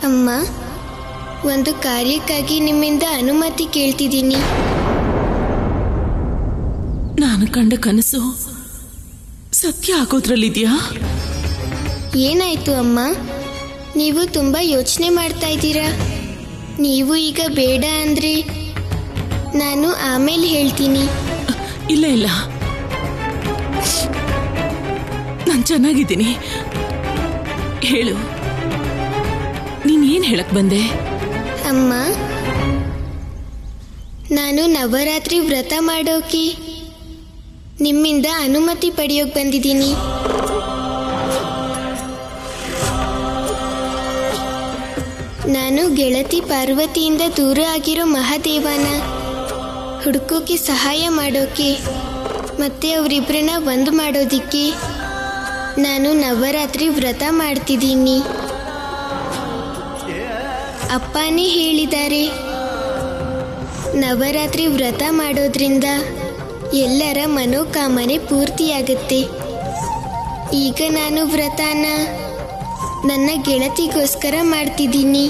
ಅಮ್ಮ, ಒಂದು ಕಾರ್ಯಕ್ಕಾಗಿ ನಿಮ್ಮಿಂದ ಅನುಮತಿ ಕೇಳ್ತಿದ್ದೀನಿ. ನಾನು ಕಂಡ ಕನಸು ಸತ್ಯ ಆಗೋದ್ರಲ್ಲಿದ್ಯಾ? ಏನಾಯ್ತು ಅಮ್ಮ? ನೀವು ತುಂಬಾ ಯೋಚನೆ ಮಾಡ್ತಾ ಇದ್ದೀರಾ. ನೀವು ಈಗ ಬೇಡ ಅಂದ್ರೆ ನಾನು ಆಮೇಲೆ ಹೇಳ್ತೀನಿ. ಇಲ್ಲ ಇಲ್ಲ, ನಾನು ಚೆನ್ನಾಗಿದ್ದೀನಿ. ಹೇಳು, ನೀನೇನ್ ಹೇಳಕ್ ಬಂದೆ? ಅಮ್ಮ, ನಾನು ನವರಾತ್ರಿ ವ್ರತ ಮಾಡೋಕೆ ನಿಮ್ಮಿಂದ ಅನುಮತಿ ಪಡೆಯೋಕೆ ಬಂದಿದ್ದೀನಿ. ನಾನು ಗೆಳತಿ ಪಾರ್ವತಿಯಿಂದ ದೂರ ಆಗಿರೋ ಮಹಾದೇವನ ಹುಡುಕೋಕೆ ಸಹಾಯ ಮಾಡೋಕೆ ಮತ್ತೆ ಅವರಿಬ್ಬರನ್ನ ಒಂದು ಮಾಡೋದಿಕ್ಕೆ ನಾನು ನವರಾತ್ರಿ ವ್ರತ ಮಾಡ್ತಿದ್ದೀನಿ. ಅಪ್ಪನೇ ಹೇಳಿದ್ದಾರೆ, ನವರಾತ್ರಿ ವ್ರತ ಮಾಡೋದ್ರಿಂದ ಎಲ್ಲರ ಮನೋಕಾಮನೆ ಪೂರ್ತಿಯಾಗುತ್ತೆ. ಈಗ ನಾನು ವ್ರತನ ನನ್ನ ಗೆಳತಿಗೋಸ್ಕರ ಮಾಡ್ತಿದ್ದೀನಿ.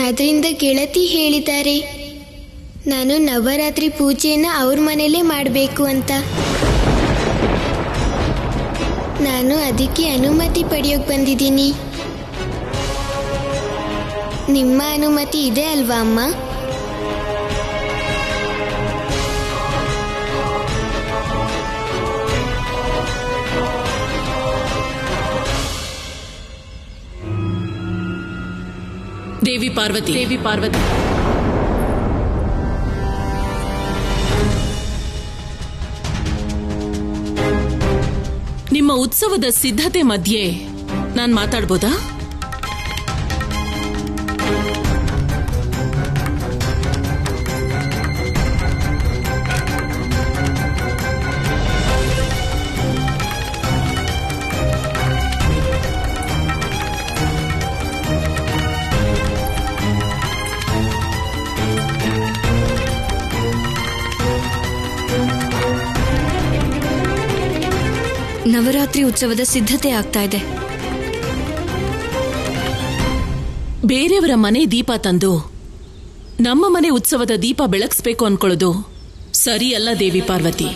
ಆದ್ರಿಂದ ಗೆಳತಿ ಹೇಳಿದ್ದಾರೆ ನಾನು ನವರಾತ್ರಿ ಪೂಜೆನ ಅವ್ರ ಮನೇಲೇ ಮಾಡಬೇಕು ಅಂತ. ನಾನು ಅದಕ್ಕೆ ಅನುಮತಿ ಪಡೆಯೋಕೆ ಬಂದಿದ್ದೀನಿ. ನಿಮ್ಮ ಅನುಮತಿ ಇದೆ ಅಲ್ವಾ ಅಮ್ಮ? ದೇವಿ ಪಾರ್ವತಿ, ನಿಮ್ಮ ಉತ್ಸವದ ಸಿದ್ಧತೆ ಮಧ್ಯೆ ನಾನು ಮಾತಾಡ್ಬೋದಾ? ನವರಾತ್ರಿ ಉತ್ಸವದ ಸಿದ್ಧತೆ ಆಗ್ತಾ ಇದೆ. ಬೇರೆಯವರ ಮನೆ ದೀಪ ತಂದು ನಮ್ಮ ಮನೆ ಉತ್ಸವದ ದೀಪ ಬೆಳಗಿಸ್ಬೇಕು ಅನ್ಕೊಳ್ಳೋದು ಸರಿ ಅಲ್ಲ ದೇವಿ ಪಾರ್ವತಿ.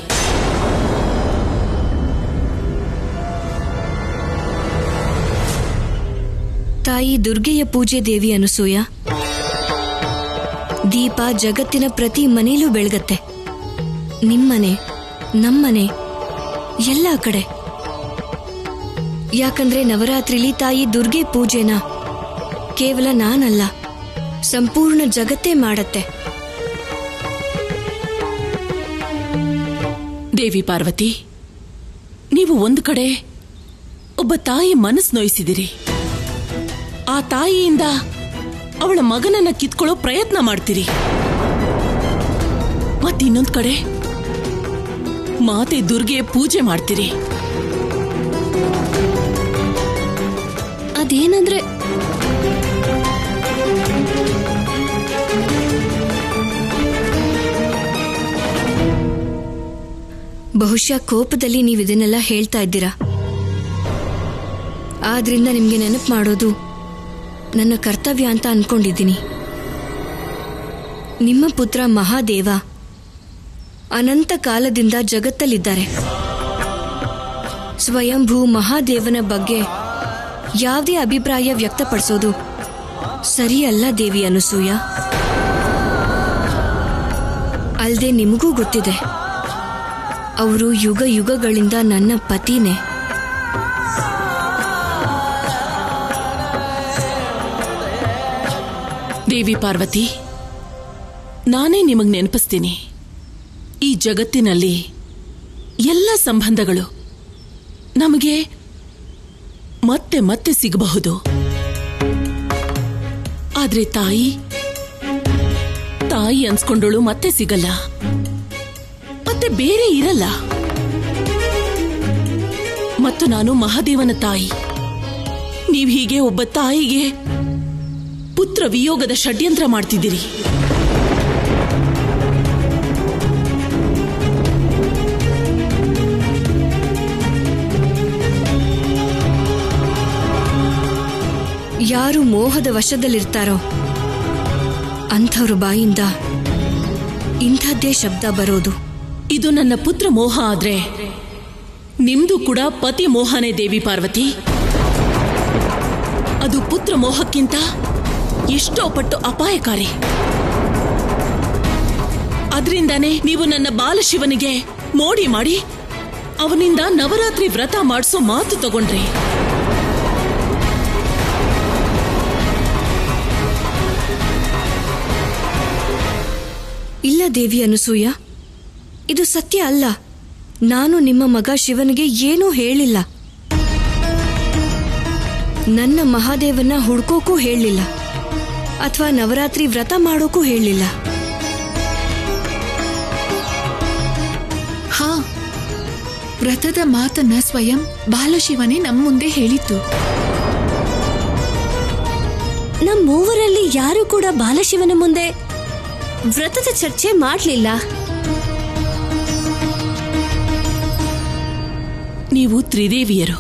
ತಾಯಿ ದುರ್ಗೆಯ ಪೂಜೆ ದೇವಿ ಅನಸೂಯ. ದೀಪ ಜಗತ್ತಿನ ಪ್ರತಿ ಮನೆಯಲ್ಲೂ ಬೆಳಗತ್ತೆ. ನಿಮ್ಮನೆ, ನಮ್ಮನೆ, ಎಲ್ಲ ಕಡೆ. ಯಾಕಂದ್ರೆ ನವರಾತ್ರಿಲಿ ತಾಯಿ ದುರ್ಗೆ ಪೂಜೆನ ಕೇವಲ ನಾನಲ್ಲ, ಸಂಪೂರ್ಣ ಜಗತ್ತೇ ಮಾಡತ್ತೆ. ದೇವಿ ಪಾರ್ವತಿ, ನೀವು ಒಂದು ಕಡೆ ಒಬ್ಬ ತಾಯಿ ಮನಸ್ಸು ನೋಯಿಸಿದಿರಿ. ಆ ತಾಯಿಯಿಂದ ಅವಳ ಮಗನನ್ನ ಕಿತ್ಕೊಳ್ಳೋ ಪ್ರಯತ್ನ ಮಾಡ್ತೀರಿ. ಮತ್ತಿನ್ನೊಂದು ಕಡೆ ಮಾತೆ ದುರ್ಗೆ ಪೂಜೆ ಮಾಡ್ತೀರಿ. ಅದೇನಂದ್ರೆ ಬಹುಶಃ ಕೋಪದಲ್ಲಿ ನೀವು ಇದನ್ನೆಲ್ಲ ಹೇಳ್ತಾ ಇದ್ದೀರಾ. ಆದ್ರಿಂದ ನಿಮ್ಗೆ ನೆನಪು ಮಾಡೋದು ನನ್ನ ಕರ್ತವ್ಯ ಅಂತ ಅನ್ಕೊಂಡಿದ್ದೀನಿ. ನಿಮ್ಮ ಪುತ್ರ ಮಹಾದೇವ ಅನಂತ ಕಾಲದಿಂದ ಜಗತ್ತಲ್ಲಿದ್ದಾರೆ. ಸ್ವಯಂಭೂ ಮಹಾದೇವನ ಬಗ್ಗೆ ಯಾವುದೇ ಅಭಿಪ್ರಾಯ ವ್ಯಕ್ತಪಡಿಸೋದು ಸರಿಯಲ್ಲ ದೇವಿ ಅನಸೂಯ. ಅಲ್ಲದೆ ನಿಮಗೂ ಗೊತ್ತಿದೆ, ಅವರು ಯುಗ ಯುಗಗಳಿಂದ ನನ್ನ ಪತಿನೇ. ದೇವಿ ಪಾರ್ವತಿ, ನಾನೇ ನಿಮಗ್ ನೆನಪಿಸ್ತೀನಿ, ಈ ಜಗತ್ತಿನಲ್ಲಿ ಎಲ್ಲ ಸಂಬಂಧಗಳು ನಮಗೆ ಮತ್ತೆ ಮತ್ತೆ ಸಿಗಬಹುದು. ಆದ್ರೆ ತಾಯಿ ಅನ್ಸ್ಕೊಂಡೋಳು ಮತ್ತೆ ಸಿಗಲ್ಲ, ಮತ್ತೆ ಬೇರೆ ಇರಲ್ಲ. ಮತ್ತು ನಾನು ಮಹಾದೇವನ ತಾಯಿ. ನೀವ್ ಹೀಗೆ ಒಬ್ಬ ತಾಯಿಗೆ ಪುತ್ರ ವಿಯೋಗದ ಷಡ್ಯಂತ್ರ ಮಾಡ್ತಿದ್ದೀರಿ. ಯಾರು ಮೋಹದ ವಶದಲ್ಲಿರ್ತಾರೋ ಅಂಥವ್ರ ಬಾಯಿಂದ ಇಂಥದ್ದೇ ಶಬ್ದ ಬರೋದು. ಇದು ನನ್ನ ಪುತ್ರ ಮೋಹ ಆದ್ರೆ ನಿಮ್ದು ಕೂಡ ಪತಿ ಮೋಹನೇ ದೇವಿ ಪಾರ್ವತಿ. ಅದು ಪುತ್ರ ಮೋಹಕ್ಕಿಂತ ಎಷ್ಟೋ ಪಟ್ಟು ಅಪಾಯಕಾರಿ. ಅದರಿಂದಾನೇ ನೀವು ನನ್ನ ಬಾಲಶಿವನಿಗೆ ಮೋಡಿ ಮಾಡಿ ಅವನಿಂದ ನವರಾತ್ರಿ ವ್ರತ ಮಾಡಿಸೋ ಮಾತು ತಗೊಂಡ್ರಿ. ಇಲ್ಲ ದೇವಿ ಅನಸೂಯ, ಇದು ಸತ್ಯ ಅಲ್ಲ. ನಾನು ನಿಮ್ಮ ಮಗ ಶಿವನಿಗೆ ಏನೂ ಹೇಳಿಲ್ಲ. ನನ್ನ ಮಹಾದೇವನ ಹುಡ್ಕೋಕೂ ಹೇಳಿಲ್ಲ, ಅಥವಾ ನವರಾತ್ರಿ ವ್ರತ ಮಾಡೋಕೂ ಹೇಳಿಲ್ಲ. ಹಾ, ವ್ರತದ ಮಾತನ್ನ ಸ್ವಯಂ ಬಾಲಶಿವನೇ ನಮ್ಮ ಮುಂದೆ ಹೇಳಿತ್ತು. ನಮ್ಮ ಮೂವರಲ್ಲಿ ಯಾರು ಕೂಡ ಬಾಲಶಿವನ ಮುಂದೆ ವ್ರತದ ಚರ್ಚೆ ಮಾಡಲಿಲ್ಲ. ನೀವು ತ್ರಿದೇವಿಯರು,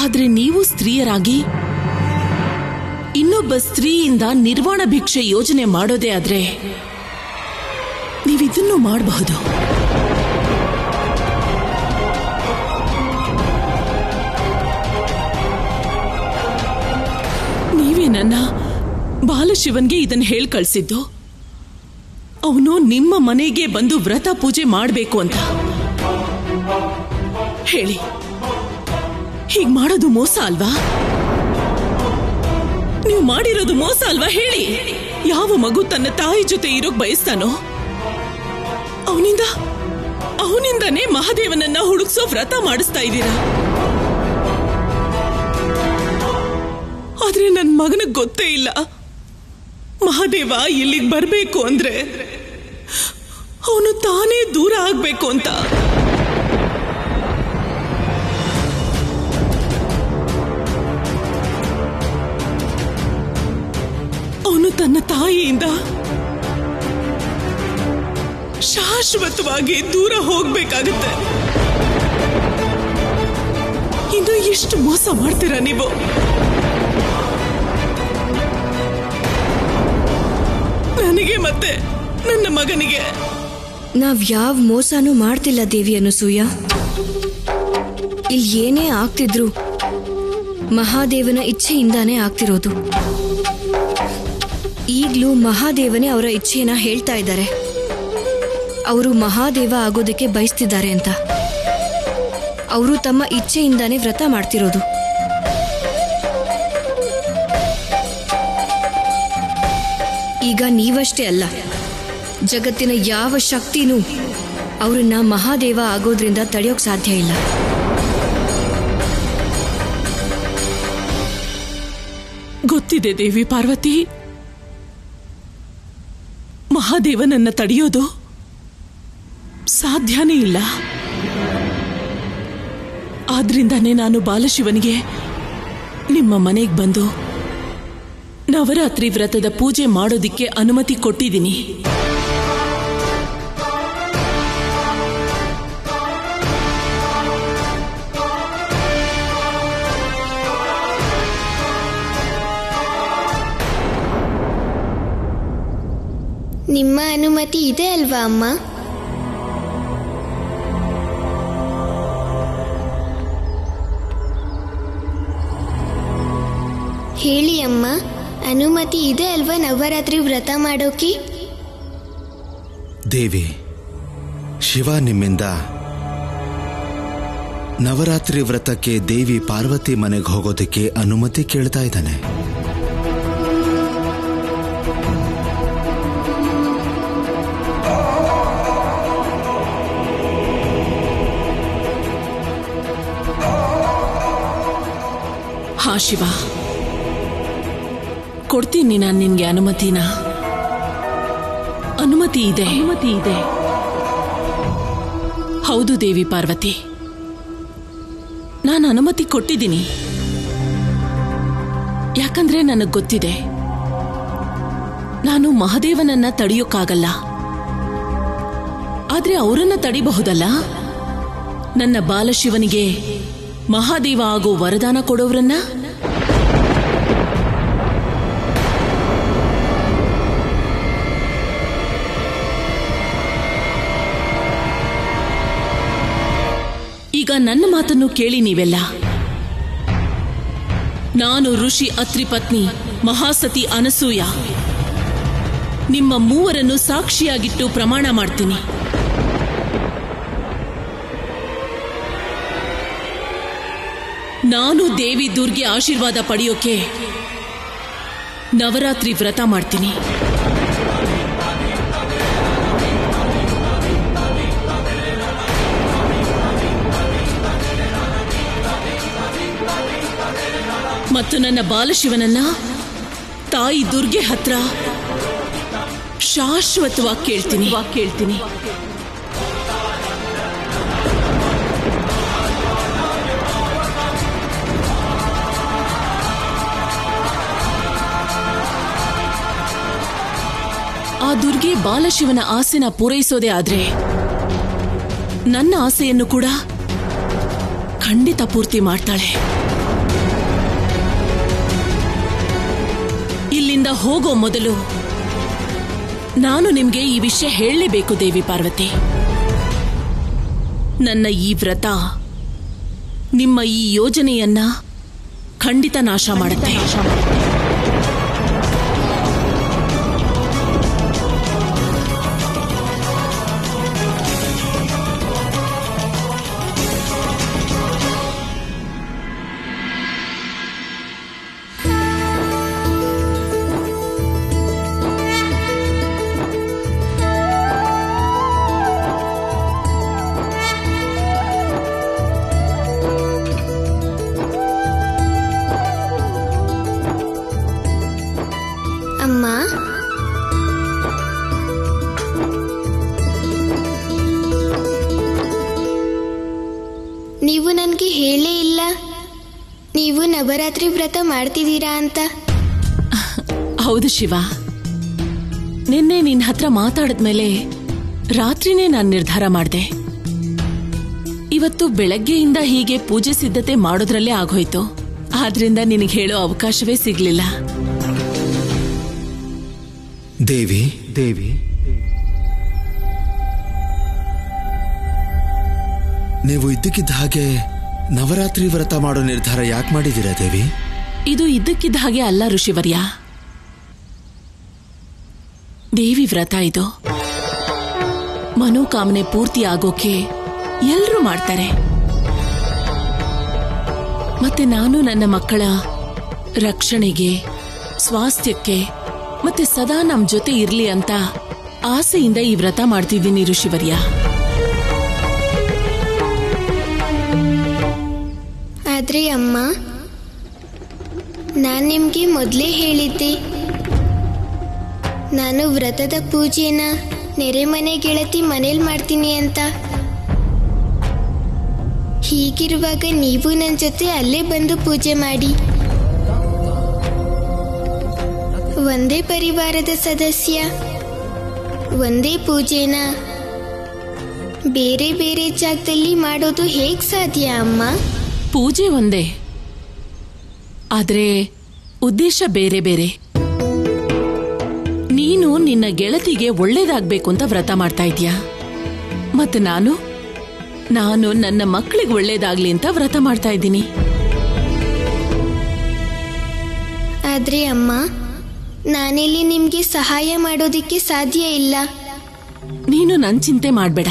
ಆದ್ರೆ ನೀವು ಸ್ತ್ರೀಯರಾಗಿ ಇನ್ನೊಬ್ಬ ಸ್ತ್ರೀಯಿಂದ ನಿರ್ವಾಣ ಭಿಕ್ಷೆ ಯೋಜನೆ ಮಾಡೋದೇ ಆದ್ರೆ ನೀವಿದನ್ನು ಮಾಡಬಹುದು. ನೀವೇ ನನ್ನ ಬಾಲಶಿವನ್ಗೆ ಇದನ್ನು ಹೇಳಿ ಕಳಿಸಿದ್ದು. ಅವನು ನಿಮ್ಮ ಮನೆಗೆ ಬಂದು ವ್ರತ ಪೂಜೆ ಮಾಡಬೇಕು ಅಂತ ಹೇಳಿ. ಹೀಗ್ ಮಾಡೋದು ಮೋಸ ಅಲ್ವಾ? ನೀವು ಮಾಡಿರೋದು ಮೋಸ ಅಲ್ವಾ? ಹೇಳಿ. ಯಾವ ಮಗು ತನ್ನ ತಾಯಿ ಜೊತೆ ಇರೋಕ್ ಬಯಸ್ತಾನೋ ಅವನಿಂದನೇ ಮಹಾದೇವನನ್ನ ಹುಡುಕ್ಸೋ ವ್ರತ ಮಾಡಿಸ್ತಾ ಇದ್ದೀರಾ. ಆದ್ರೆ ನನ್ ಮಗನಿಗೆ ಗೊತ್ತೇ ಇಲ್ಲ ಮಹಾದೇವ ಇಲ್ಲಿಗೆ ಬರ್ಬೇಕು ಅಂದ್ರೆ ಅವನು ತಾನೇ ದೂರ ಆಗ್ಬೇಕು ಅಂತ. ಅವನು ತನ್ನ ತಾಯಿಯಿಂದ ಶಾಶ್ವತವಾಗಿ ದೂರ ಹೋಗ್ಬೇಕಾಗುತ್ತೆ. ಇನ್ನು ಎಷ್ಟು ಮೋಸ ಮಾಡ್ತೀರಾ ನೀವು? ನನಗೆ ಮತ್ತೆ ನನ್ನ ಮಗನಿಗೆ. ನಾವ್ ಯಾವ ಮೋಸನೂ ಮಾಡ್ತಿಲ್ಲ ದೇವಿ ಅನಸೂಯ. ಇಲ್ಲಿ ಏನೇ ಆಗ್ತಿದ್ರು ಮಹಾದೇವನ ಇಚ್ಛೆಯಿಂದಾನೇ ಆಗ್ತಿರೋದು. ಈಗ್ಲೂ ಮಹಾದೇವನೇ ಅವರ ಇಚ್ಛೆಯನ್ನ ಹೇಳ್ತಾ ಇದ್ದಾರೆ. ಅವರು ಮಹಾದೇವ ಆಗೋದಕ್ಕೆ ಬಯಸ್ತಿದ್ದಾರೆ ಅಂತ. ಅವರು ತಮ್ಮ ಇಚ್ಛೆಯಿಂದಾನೇ ವ್ರತ ಮಾಡ್ತಿರೋದು. ಈಗ ನೀವಷ್ಟೇ ಅಲ್ಲ, ಜಗತ್ತಿನ ಯಾವ ಶಕ್ತಿನೂ ಅವರನ್ನ ಮಹಾದೇವ ಆಗೋದ್ರಿಂದ ತಡೆಯೋಕ್ ಸಾಧ್ಯ ಇಲ್ಲ. ಗೊತ್ತಿದೆ ದೇವಿ ಪಾರ್ವತಿ, ಮಹಾದೇವನನ್ನ ತಡೆಯೋದು ಸಾಧ್ಯನೇ ಇಲ್ಲ. ಆದ್ರಿಂದಾನೇ ನಾನು ಬಾಲಶಿವನಿಗೆ ನಿಮ್ಮ ಮನೆಗೆ ಬಂದು ನವರಾತ್ರಿ ವ್ರತದ ಪೂಜೆ ಮಾಡೋದಿಕ್ಕೆ ಅನುಮತಿ ಕೊಟ್ಟಿದ್ದೀನಿ. ನಿಮ್ಮ ಅನುಮತಿ ಇದೆ ಅಲ್ವಾ ಅಮ್ಮ? ಹೇಳಿ ಅಮ್ಮ, ಅನುಮತಿ ಇದೆ ಅಲ್ವಾ ನವರಾತ್ರಿ ವ್ರತ ಮಾಡೋಕೆ? ದೇವಿ, ಶಿವ ನಿಮ್ಮಿಂದ ನವರಾತ್ರಿ ವ್ರತಕ್ಕೆ ದೇವಿ ಪಾರ್ವತಿ ಮನೆಗೆ ಹೋಗೋದಕ್ಕೆ ಅನುಮತಿ ಕೇಳ್ತಾ ಇದ್ದಾನೆ. ಹಾ ಶಿವ, ಕೊಡ್ತೀನಿ ನಾನು ನಿನ್ಗೆ ಅನುಮತಿನ. ಅನುಮತಿ ಇದೆ. ಹೌದು ದೇವಿ ಪಾರ್ವತಿ, ನಾನು ಅನುಮತಿ ಕೊಟ್ಟಿದ್ದೀನಿ. ಯಾಕಂದ್ರೆ ನನಗೆ ಗೊತ್ತಿದೆ, ನಾನು ಮಹಾದೇವನನ್ನ ತಡೆಯೋಕ್ಕಾಗಲ್ಲ. ಆದ್ರೆ ಅವರನ್ನ ತಡಿಬಹುದಲ್ಲ. ನನ್ನ ಬಾಲಶಿವನಿಗೆ ಮಹಾದೇವ ಆಗೋ ವರದಾನ ಕೊಡೋವ್ರನ್ನ? ಈಗ ನನ್ನ ಮಾತನ್ನು ಕೇಳಿ ನೀವೆಲ್ಲ. ನಾನು ಋಷಿ ಅತ್ರಿ ಪತ್ನಿ ಮಹಾಸತಿ ಅನಸೂಯ ನಿಮ್ಮ ಮೂವರನ್ನು ಸಾಕ್ಷಿಯಾಗಿಟ್ಟು ಪ್ರಮಾಣ ಮಾಡ್ತೀನಿ. ನಾನು ದೇವಿ ದುರ್ಗೆ ಆಶೀರ್ವಾದ ಪಡೆಯೋಕೆ ನವರಾತ್ರಿ ವ್ರತ ಮಾಡ್ತೀನಿ. ಮತ್ತು ನನ್ನ ಬಾಲಶಿವನನ್ನ ತಾಯಿ ದುರ್ಗೆ ಹತ್ರ ಶಾಶ್ವತವಾಗಿ ಕೇಳ್ತೀನಿ. ಆ ದುರ್ಗೆ ಬಾಲಶಿವನ ಆಸೆನ ಪೂರೈಸೋದೇ ಆದ್ರೆ ನನ್ನ ಆಸೆಯನ್ನು ಕೂಡ ಖಂಡಿತ ಪೂರ್ತಿ ಮಾಡ್ತಾಳೆ. ಇಲ್ಲಿಂದ ಹೋಗೋ ಮೊದಲು ನಾನು ನಿಮ್ಗೆ ಈ ವಿಷಯ ಹೇಳಲೇಬೇಕು ದೇವಿ ಪಾರ್ವತಿ. ನನ್ನ ಈ ವ್ರತ ನಿಮ್ಮ ಈ ಯೋಜನೆಯನ್ನ ಖಂಡಿತ ನಾಶ ಮಾಡುತ್ತೆ. ಅಮ್ಮ, ನೀವು ನನಗೆ ಹೇಳೇ ಇಲ್ಲ ನೀವು ನವರಾತ್ರಿ ವ್ರತ ಮಾಡ್ತಿದ್ದೀರಾ ಅಂತ. ಹೌದು ಶಿವ, ನಿನ್ನೆ ನಿನ್ನ ಹತ್ರ ಮಾತಾಡಿದ್ಮೇಲೆ ರಾತ್ರಿನೇ ನಾನು ನಿರ್ಧಾರ ಮಾಡಿದೆ. ಇವತ್ತು ಬೆಳಗ್ಗೆಯಿಂದ ಹೀಗೆ ಪೂಜೆ ಸಿದ್ಧತೆ ಮಾಡೋದ್ರಲ್ಲೇ ಆಗೋಯ್ತು. ಆದ್ರಿಂದ ನಿನಗೆ ಹೇಳೋ ಅವಕಾಶವೇ ಸಿಗ್ಲಿಲ್ಲ. ದೇವಿ, ನೀವು ಇದ್ದಕ್ಕಿದ್ದ ಹಾಗೆ ನವರಾತ್ರಿ ವ್ರತ ಮಾಡೋ ನಿರ್ಧಾರ ಯಾಕೆ ಮಾಡಿದ್ದೀರಾ ದೇವಿ? ಇದು ಇದ್ದಕ್ಕಿದ್ದ ಹಾಗೆ ಅಲ್ಲ ಋಷಿವರ್ಯ. ದೇವಿ ವ್ರತ ಇದು. ಮನೋಕಾಮನೆ ಪೂರ್ತಿ ಆಗೋಕೆ ಎಲ್ರೂ ಮಾಡ್ತಾರೆ. ಮತ್ತೆ ನಾನು ನನ್ನ ಮಕ್ಕಳ ರಕ್ಷಣೆಗೆ, ಸ್ವಾಸ್ಥ್ಯಕ್ಕೆ ಮತ್ತೆ ಸದಾ ನಮ್ ಜೊತೆ ಇರ್ಲಿ ಅಂತ ಆಸೆಯಿಂದ ಈ ವ್ರತ ಮಾಡ್ತಿದ್ದೀನಿ ಋಷಿವರ್ಯ. ಆದ್ರೆ ಅಮ್ಮ, ನಾನು ನಿಮ್ಗೆ ಮೊದಲೇ ಹೇಳಿದ್ದೆ ನಾನು ವ್ರತದ ಪೂಜೆನ ನೆರೆಮನೆ ಗೆಳತಿ ಮನೇಲಿ ಮಾಡ್ತೀನಿ ಅಂತ. ಹೀಗಿರುವಾಗ ನೀವು ನನ್ನ ಜೊತೆ ಅಲ್ಲೇ ಬಂದು ಪೂಜೆ ಮಾಡಿ. ಒಂದೇ ಪರಿವಾರದ ಸದಸ್ಯ ಒಂದೇ ಪೂಜೆನ ಬೇರೆ ಬೇರೆ ಜಾಗದಲ್ಲಿ ಮಾಡೋದು ಹೇಗ್ ಸಾಧ್ಯ ಅಮ್ಮ? ಪೂಜೆ ಒಂದೇ, ಆದ್ರೆ ಉದ್ದೇಶ ಬೇರೆ ಬೇರೆ. ನೀನು ನಿನ್ನ ಗೆಳತಿಗೆ ಒಳ್ಳೇದಾಗ್ಬೇಕು ಅಂತ ವ್ರತ ಮಾಡ್ತಾ ಇದೀಯಾ, ಮತ್ತೆ ನಾನು ನನ್ನ ಮಕ್ಕಳಿಗೆ ಒಳ್ಳೇದಾಗ್ಲಿ ಅಂತ ವ್ರತ ಮಾಡ್ತಾ ಇದ್ದೀನಿ. ಆದ್ರೆ ಅಮ್ಮ, ನಾನಿಲ್ಲಿ ನಿಮ್ಗೆ ಸಹಾಯ ಮಾಡೋದಿಕ್ಕೆ ಸಾಧ್ಯ ಇಲ್ಲ. ನೀನು ನನ್ ಚಿಂತೆ ಮಾಡ್ಬೇಡ.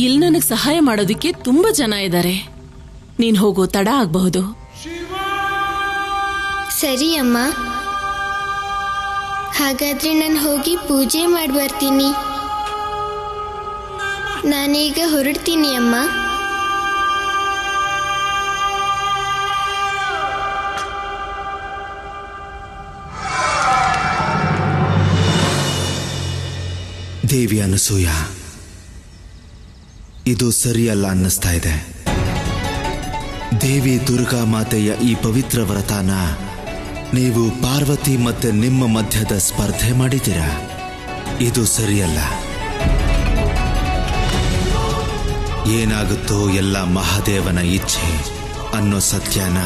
ಇಲ್ಲಿ ನನಗ್ ಸಹಾಯ ಮಾಡೋದಿಕ್ಕೆ ತುಂಬಾ ಜನ ಇದ್ದಾರೆ. ನೀನ್ ಹೋಗೋ ತಡ ಆಗ್ಬಹುದು. ಸರಿ ಅಮ್ಮ, ಹಾಗಾದ್ರೆ ನಾನು ಹೋಗಿ ಪೂಜೆ ಮಾಡ್ಬರ್ತೀನಿ. ನಾನೀಗ ಹೊರಡ್ತೀನಿ ಅಮ್ಮ. ದೇವಿ ಅನಸೂಯ, ಇದು ಸರಿಯಲ್ಲ ಅನ್ನಿಸ್ತಾ ಇದೆ. ದೇವಿ ದುರ್ಗಾ ಮಾತೆಯ ಈ ಪವಿತ್ರ ವ್ರತನ ನೀವು ಪಾರ್ವತಿ ಮತ್ತೆ ನಿಮ್ಮ ಮಧ್ಯದ ಸ್ಪರ್ಧೆ ಮಾಡಿದ್ದೀರಾ. ಇದು ಸರಿಯಲ್ಲ. ಏನಾಗುತ್ತೋ ಎಲ್ಲ ಮಹಾದೇವನ ಇಚ್ಛೆ. ಅನ್ನೋ ಸತ್ಯನ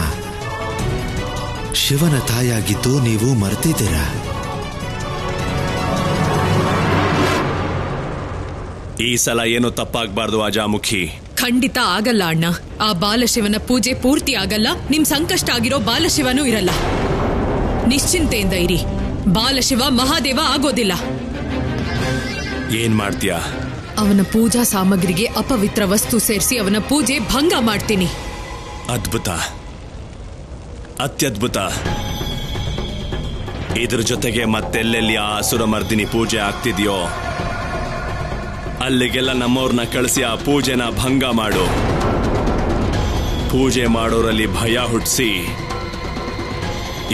ಶಿವನ ತಾಯಾಗಿದ್ದು ನೀವು ಮರೆತಿದ್ದೀರಾ. ಈ ಸಲ ಏನು ತಪ್ಪಾಗಬಾರ್ದು ಅಜಾಮುಖಿ. ಖಂಡಿತ ಆಗಲ್ಲ ಅಣ್ಣ. ಆ ಬಾಲಶಿವನ ಪೂಜೆ ಪೂರ್ತಿ ಆಗಲ್ಲ. ನಿಮ್ ಸಂಕಷ್ಟ ಆಗಿರೋ ಬಾಲಶಿವನೂ ಇರಲ್ಲ. ನಿಶ್ಚಿಂತೆಯಿಂದ ಇರಿ. ಬಾಲಶಿವ ಮಹಾದೇವ ಆಗೋದಿಲ್ಲ. ಏನ್ ಮಾಡ್ತೀಯಾ? ಅವನ ಪೂಜಾ ಸಾಮಗ್ರಿಗೆ ಅಪವಿತ್ರ ವಸ್ತು ಸೇರಿಸಿ ಅವನ ಪೂಜೆ ಭಂಗ ಮಾಡ್ತೀನಿ. ಅದ್ಭುತ, ಅತ್ಯದ್ಭುತ. ಇದ್ರ ಜೊತೆಗೆ ಮತ್ತೆಲ್ಲೆಲ್ಲಿ ಆ ಅಸುರಮರ್ದಿನಿ ಪೂಜೆ ಆಗ್ತಿದ್ಯೋ ಅಲ್ಲಿಗೆಲ್ಲ ನಮ್ಮವ್ರನ್ನ ಕಳಿಸಿ ಆ ಪೂಜೆನ ಭಂಗ ಮಾಡು. ಪೂಜೆ ಮಾಡೋರಲ್ಲಿ ಭಯ ಹುಟ್ಟಿಸಿ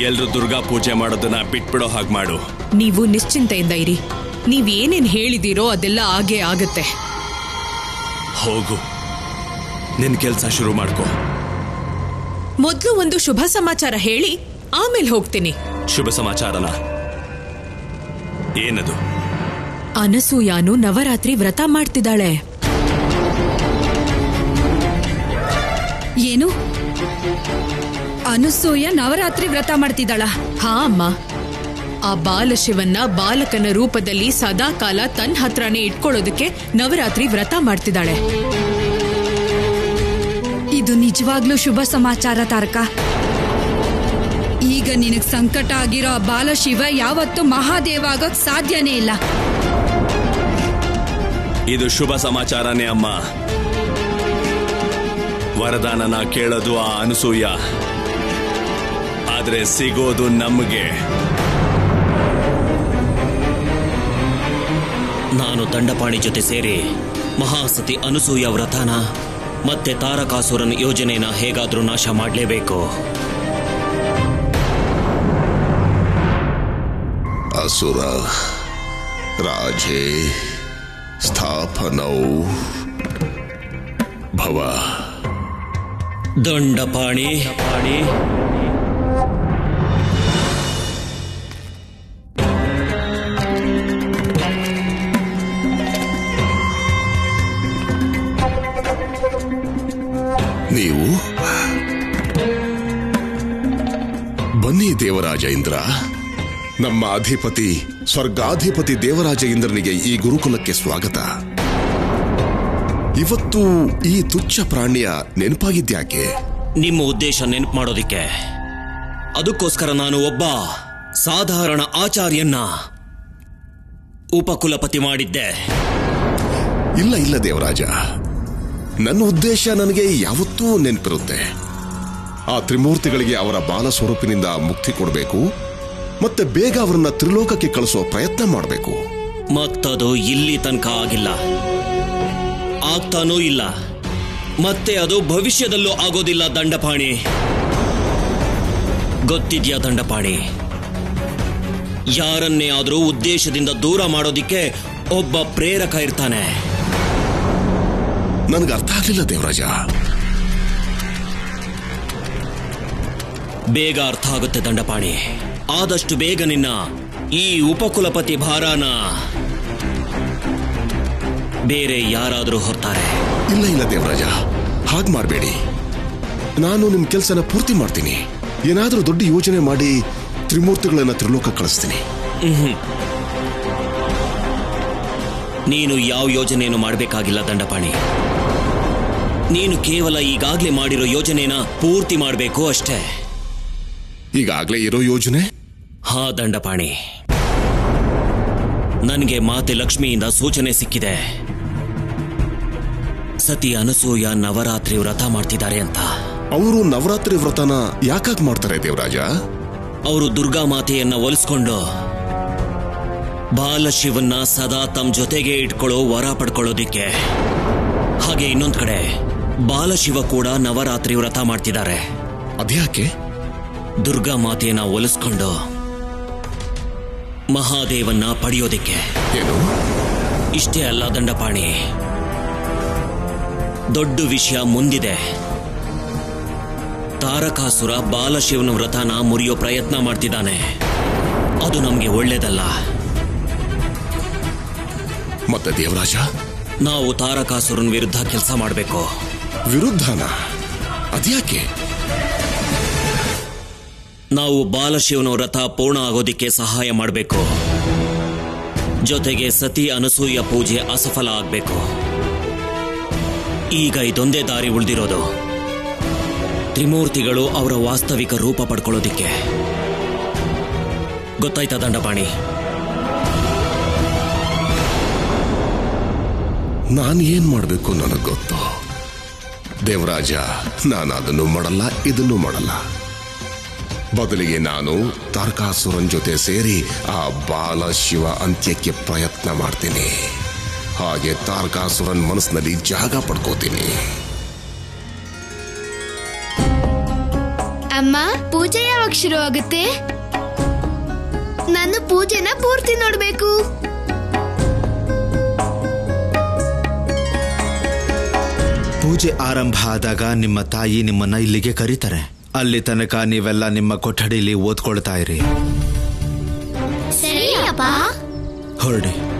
ಎಲ್ರು ದುರ್ಗಾ ಪೂಜೆ ಮಾಡೋದನ್ನ ಬಿಟ್ಬಿಡೋ ಹಾಗೆ ಮಾಡು. ನೀವು ನಿಶ್ಚಿಂತೆಯಿಂದ ಇರಿ. ನೀವೇನೇನ್ ಹೇಳಿದಿರೋ ಅದೆಲ್ಲ ಆಗೇ ಆಗತ್ತೆ. ಹೋಗು, ನಿನ್ ಕೆಲ್ಸ ಶುರು ಮಾಡ್ಕೋ. ಮೊದ್ಲು ಒಂದು ಶುಭ ಸಮಾಚಾರ ಹೇಳಿ ಆಮೇಲೆ ಹೋಗ್ತೀನಿ. ಶುಭ ಸಮಾಚಾರನ? ಏನದು? ಅನಸೂಯಾನು ನವರಾತ್ರಿ ವ್ರತ ಮಾಡ್ತಿದ್ದಾಳೆ. ಏನು? ಅನಸೂಯ ನವರಾತ್ರಿ ವ್ರತ ಮಾಡ್ತಿದ್ದಾಳ? ಹಾ ಅಮ್ಮ. ಆ ಬಾಲಶಿವನ್ನ ಬಾಲಕನ ರೂಪದಲ್ಲಿ ಸದಾ ಕಾಲ ತನ್ನ ಹತ್ರನೇ ಇಟ್ಕೊಳ್ಳೋದಕ್ಕೆ ನವರಾತ್ರಿ ವ್ರತ ಮಾಡ್ತಿದ್ದಾಳೆ. ಇದು ನಿಜವಾಗ್ಲೂ ಶುಭ ಸಮಾಚಾರ ತಾರಕ. ಈಗ ನಿನಗ್ ಸಂಕಟ ಆಗಿರೋ ಆ ಬಾಲಶಿವ ಯಾವತ್ತೂ ಮಹಾದೇವ ಆಗೋಕ್ ಸಾಧ್ಯನೇ ಇಲ್ಲ. ಇದು ಶುಭ ಸಮಾಚಾರನೇ ಅಮ್ಮ. ವರದಾನನ ಕೇಳೋದು ಆ ಅನಸೂಯ, ಆದ್ರೆ ಸಿಗೋದು ನಮಗೆ. ನಾನು ದಂಡಪಾಣಿ ಜೊತೆ ಸೇರಿ ಮಹಾಸತಿ ಅನಸೂಯ ವ್ರತನ ಮತ್ತೆ ತಾರಕಾಸುರನ ಯೋಜನೆನ ಹೇಗಾದ್ರೂ ನಾಶ ಮಾಡಲೇಬೇಕು. ಅಸುರ ರಾಜೇ ಸ್ಥಾಪನೌ ಭವ. ದಂಡಪಾಣಿ ನೀವು ಬನ್ನಿ ದೇವರಾಜ ಇಂದ್ರ. ನಮ್ಮ ಅಧಿಪತಿ ಸ್ವರ್ಗಾಧಿಪತಿ ದೇವರಾಜ ಇಂದ್ರನಿಗೆ ಈ ಗುರುಕುಲಕ್ಕೆ ಸ್ವಾಗತ. ಇವತ್ತು ಈ ತುಚ್ಛ ಪ್ರಾಣಿಯ ನೆನಪಾಗಿದ್ಯಾಕೆ? ನಿಮ್ಮ ಉದ್ದೇಶ ನೆನಪು ಮಾಡೋದಿಕ್ಕೆ. ಅದಕ್ಕೋಸ್ಕರ ನಾನು ಒಬ್ಬ ಸಾಧಾರಣ ಆಚಾರ್ಯನ್ನ ಉಪಕುಲಪತಿ ಮಾಡಿದ್ದೆ. ಇಲ್ಲ ದೇವರಾಜ, ನನ್ನ ಉದ್ದೇಶ ನನಗೆ ಯಾವತ್ತೂ ನೆನಪಿರುತ್ತೆ. ಆ ತ್ರಿಮೂರ್ತಿಗಳಿಗೆ ಅವರ ಬಾಲ ಸ್ವರೂಪಿನಿಂದ ಮುಕ್ತಿ ಕೊಡಬೇಕು, ಮತ್ತೆ ಬೇಗ ಅವರನ್ನ ತ್ರಿಲೋಕಕ್ಕೆ ಕಳಿಸೋ ಪ್ರಯತ್ನ ಮಾಡಬೇಕು. ಮತ್ತದು ಇಲ್ಲಿ ತನಕ ಆಗಿಲ್ಲ, ಆಗ್ತಾನೂ ಇಲ್ಲ, ಮತ್ತೆ ಅದು ಭವಿಷ್ಯದಲ್ಲೂ ಆಗೋದಿಲ್ಲ. ದಂಡಪಾಣಿ, ಗೊತ್ತಿದ್ಯಾ ದಂಡಪಾಣಿ? ಯಾರನ್ನೇ ಆದ್ರೂ ಉದ್ದೇಶದಿಂದ ದೂರ ಮಾಡೋದಿಕ್ಕೆ ಒಬ್ಬ ಪ್ರೇರಕ ಇರ್ತಾನೆ. ನನಗೆ ಅರ್ಥ ಆಗ್ಲಿಲ್ಲ ದೇವರಾಜ. ಬೇಗ ಅರ್ಥ ಆಗುತ್ತೆ ದಂಡಪಾಣಿ. ಆದಷ್ಟು ಬೇಗ ನಿನ್ನ ಈ ಉಪಕುಲಪತಿ ಭಾರಾನ ಬೇರೆ ಯಾರಾದ್ರೂ ಹೊರ್ತಾರೆ. ಇಲ್ಲ ದೇವರಾಜ, ಹಾಗೆ ಮಾಡಬೇಡಿ. ನಾನು ನಿಮ್ ಕೆಲಸನ ಪೂರ್ತಿ ಮಾಡ್ತೀನಿ. ಏನಾದ್ರೂ ದೊಡ್ಡ ಯೋಜನೆ ಮಾಡಿ ತ್ರಿಮೂರ್ತಿಗಳನ್ನ ತ್ರಿಲೋಕ ಕಳಿಸ್ತೀನಿ. ನೀನು ಯಾವ ಯೋಜನೆಯನ್ನು ಮಾಡಬೇಕಾಗಿಲ್ಲ ದಂಡಪಾಣಿ. ನೀನು ಕೇವಲ ಈಗಾಗ್ಲೇ ಮಾಡಿರೋ ಯೋಜನೆನ ಪೂರ್ತಿ ಮಾಡಬೇಕು ಅಷ್ಟೇ. ಈಗಾಗ್ಲೇ ಇರೋ ಯೋಜನೆ? ಹಾ ದಂಡಪಾಣಿ, ನನಗೆ ಮಾತೆ ಲಕ್ಷ್ಮಿಯಿಂದ ಸೂಚನೆ ಸಿಕ್ಕಿದೆ. ಸತಿ ಅನಸೂಯ ನವರಾತ್ರಿ ವ್ರತ ಮಾಡ್ತಿದ್ದಾರೆ ಅಂತ. ಅವರು ನವರಾತ್ರಿ ವ್ರತನ ಯಾಕಾಗ್ ಮಾಡ್ತಾರೆ ದೇವರಾಜ? ಅವರು ದುರ್ಗಾ ಮಾತೆಯನ್ನ ಒಲಿಸ್ಕೊಂಡು ಬಾಲಶಿವನ್ನ ಸದಾ ತಮ್ಮ ಜೊತೆಗೆ ಇಟ್ಕೊಳ್ಳೋ ವರ ಪಡ್ಕೊಳ್ಳೋದಿಕ್ಕೆ. ಹಾಗೆ ಇನ್ನೊಂದ್ ಕಡೆ ಬಾಲಶಿವ ಕೂಡ ನವರಾತ್ರಿ ವ್ರತ ಮಾಡ್ತಿದ್ದಾರೆ. ಅದ್ಯಾಕೆ? ದುರ್ಗಾ ಮಾತೆಯನ್ನ ಒಲಿಸ್ಕೊಂಡು ಮಹಾದೇವನ್ನ ಪಡೆಯೋದಿಕ್ಕೆ. ಏನು? ಇಷ್ಟೇ ಅಲ್ಲ ದಂಡಪಾಣಿ, ದೊಡ್ಡ ವಿಷಯ ಮುಂದಿದೆ. ತಾರಕಾಸುರ ಬಾಲಶಿವನ ವ್ರತನ ಮುರಿಯೋ ಪ್ರಯತ್ನ ಮಾಡ್ತಿದ್ದಾನೆ. ಅದು ನಮ್ಗೆ ಒಳ್ಳೇದಲ್ಲ. ಮತ್ತೆ ದೇವರಾಜ, ನಾವು ತಾರಕಾಸುರನ ವಿರುದ್ಧ ಕೆಲಸ ಮಾಡಬೇಕು. ವಿರುದ್ಧನ? ಅದ್ಯಾಕೆ? ನಾವು ಬಾಲಶಿವನ ವ್ರತ ಪೂರ್ಣ ಆಗೋದಿಕ್ಕೆ ಸಹಾಯ ಮಾಡಬೇಕು. ಜೊತೆಗೆ ಸತಿ ಅನಸೂಯ ಪೂಜೆ ಅಸಫಲ ಆಗಬೇಕು. ಈಗ ಇದೊಂದೇ ದಾರಿ ಉಳಿದಿರೋದು, ತ್ರಿಮೂರ್ತಿಗಳು ಅವರ ವಾಸ್ತವಿಕ ರೂಪ ಪಡ್ಕೊಳ್ಳೋದಿಕ್ಕೆ. ಗೊತ್ತಾಯ್ತಾ ದಂಡಪಾಣಿ? ನಾನು ಏನ್ ಮಾಡಬೇಕು ನನಗೆ ಗೊತ್ತು ದೇವರಾಜ. ನಾನು ಅದನ್ನು ಮಾಡಲ್ಲ, ಇದನ್ನು ಮಾಡಲ್ಲ. ಬದಲಿಗೆ ನಾನು ತಾರಕಾಸುರನ್ ಜೊತೆ ಸೇರಿ ಆ ಬಾಲಶಿವ ಅಂತ್ಯಕ್ಕೆ ಪ್ರಯತ್ನ ಮಾಡ್ತೀನಿ. ಹಾಗೆ ತಾರಕಾಸುರನ್ ಮನಸ್ಸಿನಲ್ಲಿ ಜಾಗ ಪಡ್ಕೋತೀನಿ. ಅಮ್ಮ, ಪೂಜೆ ಯಾವಾಗ ಶುರು ಆಗುತ್ತೆ? ನಾನು ಪೂಜೆನ ಪೂರ್ತಿ ನೋಡ್ಬೇಕು. ಪೂಜೆ ಆರಂಭ ಆದಾಗ ನಿಮ್ಮ ತಾಯಿ ನಿಮ್ಮನ್ನ ಇಲ್ಲಿಗೆ ಕರೀತಾರೆ. ಅಲ್ಲಿ ತನಕ ನೀವೆಲ್ಲ ನಿಮ್ಮ ಕೊಠಡಿಲಿ ಓದ್ಕೊಳ್ತಾ ಇರಿ. ಸರಿ ಅಪ್ಪ. ಹೊರಡಿ.